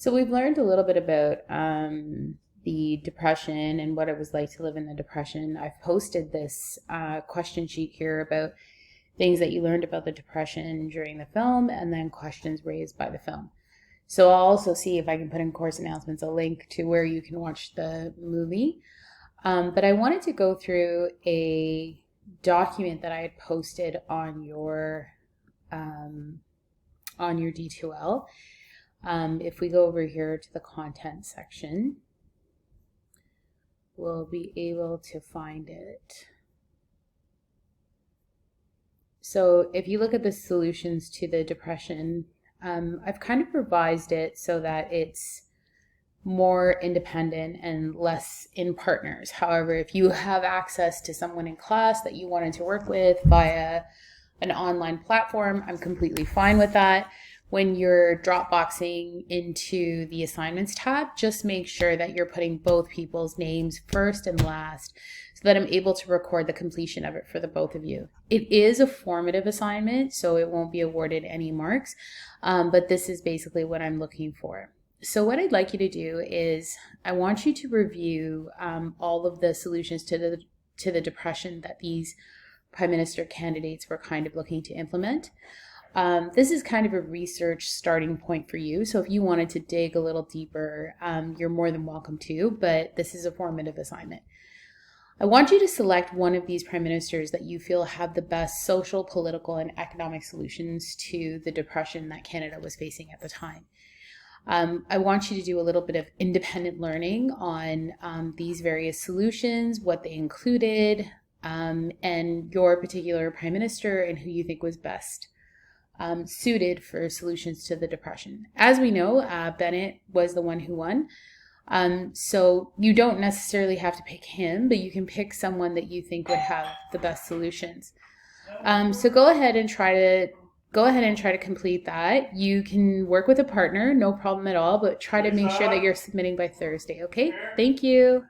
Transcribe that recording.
So we've learned a little bit about the depression and what it was like to live in the depression. I've posted this question sheet here about things that you learned about the depression during the film and then questions raised by the film. So I'll also see if I can put in course announcements a link to where you can watch the movie. But I wanted to go through a document that I had posted on your D2L. If we go over here to the content section, we'll be able to find it. So if you look at the solutions to the depression, I've kind of revised it so that it's more independent and less in partners. However, if you have access to someone in class that you wanted to work with via an online platform, I'm completely fine with that. When you're Dropboxing into the assignments tab, just make sure that you're putting both people's names first and last so that I'm able to record the completion of it for the both of you. It is a formative assignment, so it won't be awarded any marks, but this is basically what I'm looking for. So what I'd like you to do is I want you to review all of the solutions to the depression that these Prime Minister candidates were kind of looking to implement. This is kind of a research starting point for you. So if you wanted to dig a little deeper, you're more than welcome to, but this is a formative assignment. I want you to select one of these prime ministers that you feel have the best social, political, and economic solutions to the depression that Canada was facing at the time. I want you to do a little bit of independent learning on these various solutions, what they included, and your particular prime minister and who you think was best suited for solutions to the depression. As we know, Bennett was the one who won. So you don't necessarily have to pick him, but you can pick someone that you think would have the best solutions. So go ahead and try to complete that. You can work with a partner, no problem at all, but try to make sure that you're submitting by Thursday, okay? Thank you.